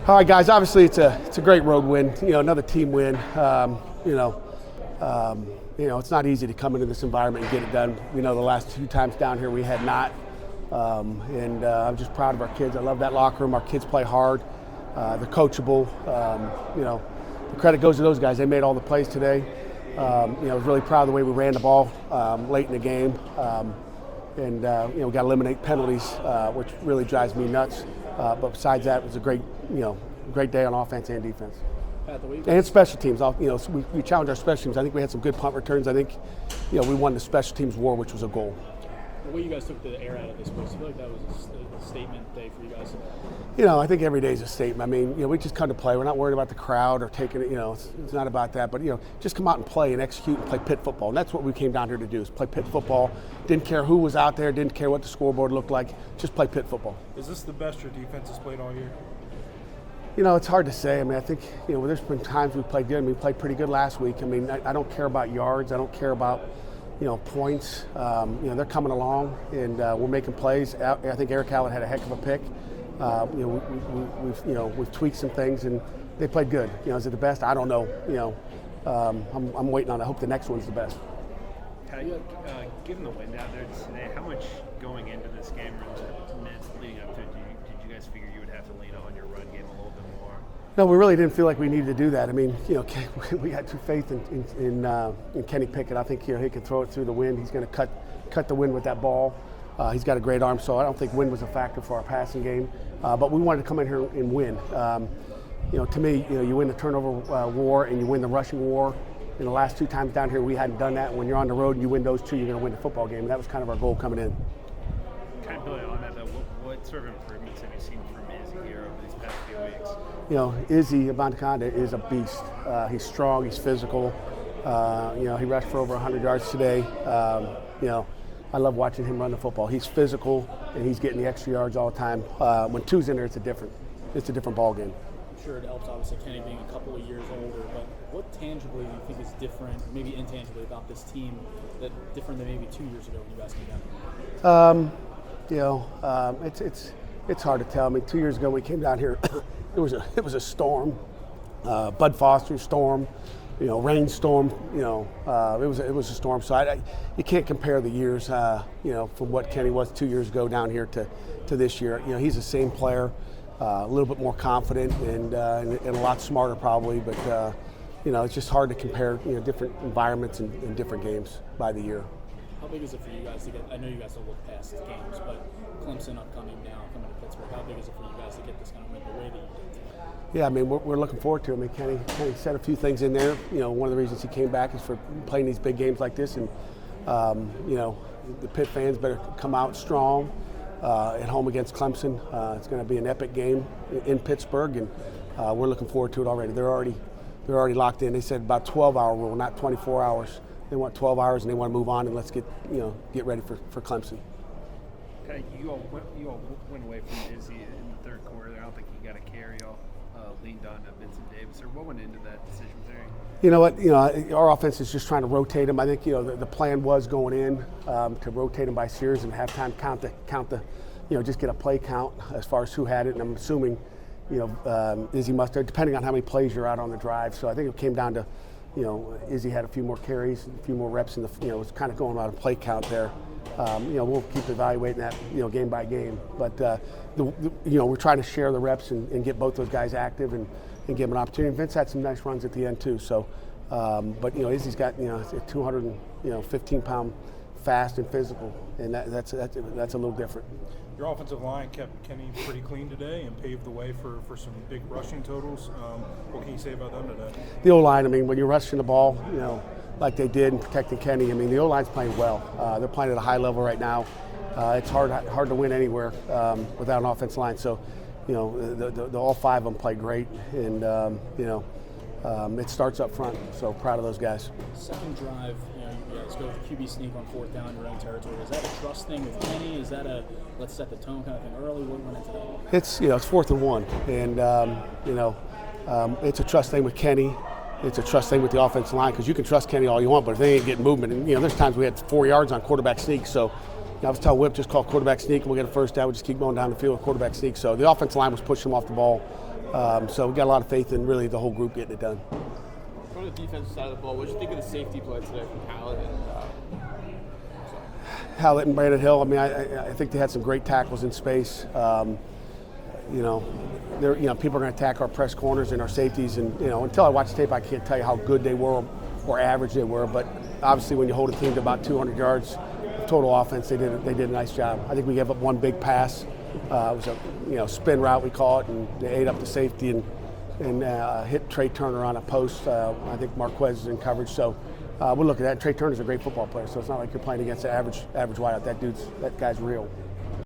All right, guys. Obviously, it's a great road win. Another team win. It's not easy to come into this environment and get it done. The last 2 times down here we had not, and I'm just proud of our kids. I love that locker room. Our kids play hard. They're coachable. The credit goes to those guys. They made all the plays today. I was really proud of the way we ran the ball late in the game, and we got to eliminate penalties, which really drives me nuts. But besides that, it was a great day on offense and defense. And special teams. We challenged our special teams. I think we had some good punt returns. I think, we won the special teams war, which was a goal. The way you guys took the air out of this place, I feel like that was a statement day for you guys. I think every day is a statement. We just come to play. We're not worried about the crowd or taking it. It's not about that. But, just come out and play and execute and play Pitt football. And that's what we came down here to do, is play Pitt football. Didn't care who was out there. Didn't care what the scoreboard looked like. Just play Pitt football. Is this the best your defense has played all year? It's hard to say. I think, there's been times we played good. We played pretty good last week. I don't care about yards. I don't care about, points. They're coming along, and we're making plays. I think Eric Hallett had a heck of a pick. We've tweaked some things, and they played good. Is it the best? I don't know. I'm waiting on it. I hope the next one's the best. Given the win out there today, how much going into this game or minutes leading up to it, did you guys figure you would have to lean on your run game a little bit more? No, we really didn't feel like we needed to do that. We had faith in Kenny Pickett. I think he can throw it through the wind. He's going to cut the wind with that ball. He's got a great arm, so I don't think wind was a factor for our passing game. But we wanted to come in here and win. To me, you win the turnover war and you win the rushing war. In the last 2 times down here, we hadn't done that. When you're on the road and you win those 2, you're going to win the football game. And that was kind of our goal coming in. Kind of building on that, though, what sort of improvements have you seen from Izzy here over these past few weeks? Izzy Abanikanda is a beast. He's strong. He's physical. He rushed for over 100 yards today. I love watching him run the football. He's physical, and he's getting the extra yards all the time. When 2's in there, it's a different ball game. I'm sure it helps, obviously, Kenny being a couple of years older, but what tangibly do you think is different, maybe intangibly, about this team that different than maybe 2 years ago when you guys came down? It's hard to tell. 2 years ago when we came down here, it was a storm, Bud Foster storm, rainstorm. It was a storm. So you can't compare the years, from what Kenny was 2 years ago down here to this year. He's the same player, a little bit more confident and a lot smarter probably. But it's just hard to compare different environments and different games by the year. How big is it for you guys to get? I know you guys don't look past games, but Clemson upcoming now, coming to Pittsburgh. How big is it for you guys to get this kind of win the way that you did today? Yeah, we're looking forward to it. Kenny said a few things in there. One of the reasons he came back is for playing these big games like this, and the Pitt fans better come out strong at home against Clemson. It's going to be an epic game in Pittsburgh, and we're looking forward to it already. They're already locked in. They said about 12-hour rule, not 24 hours. They want 12 hours, and they want to move on, and let's get ready for Clemson. Okay, you all went away from Izzy in the third quarter. I don't think you got a carry. Y'all leaned on Vincent Davis. Or what went into that decision there? You know what? Our offense is just trying to rotate them. I think the plan was going in to rotate them by series and have time count the just get a play count as far as who had it. And I'm assuming Izzy must have, depending on how many plays you're out on the drive. So I think it came down to Izzy had a few more carries, a few more reps in the it was kind of going on a play count there. We'll keep evaluating that game by game. But we're trying to share the reps and get both those guys active and give them an opportunity. Vince had some nice runs at the end too. So, but Izzy's got a 215-pound fast and physical, and that's a little different. Your offensive line kept Kenny pretty clean today and paved the way for some big rushing totals. What can you say about them today? The O-line, when you're rushing the ball, like they did and protecting Kenny, the O-line's playing well. They're playing at a high level right now. It's hard to win anywhere without an offensive line. So, all 5 of them play great, and it starts up front. So proud of those guys. Second drive, you guys go with the QB sneak on 4th down in your own territory. Is that a trust thing with Kenny? Is that a let's set the tone kind of thing early? What went into that? It's it's 4th and 1, and it's a trust thing with Kenny. It's a trust thing with the offensive line because you can trust Kenny all you want, but if they ain't getting movement, and there's times we had 4 yards on quarterback sneak. So I was telling Whip, just call quarterback sneak and we'll get a first down. We'll just keep going down the field with quarterback sneak. So the offensive line was pushing them off the ball. So we got a lot of faith in really the whole group getting it done. On the defensive side of the ball, what did you think of the safety play today from Hallett Hallett and Brandon Hill, I mean, I think they had some great tackles in space. People are going to attack our press corners and our safeties, and until I watch the tape, I can't tell you how good they were or average they were. But obviously, when you hold a team to about 200 yards of total offense, they did a nice job. I think we gave up one big pass. It was a spin route, we call it, and they ate up the safety and hit Trey Turner on a post. I think Marquez is in coverage, so we'll look at that. Trey Turner's a great football player, so it's not like you're playing against an average wideout. That guy's real.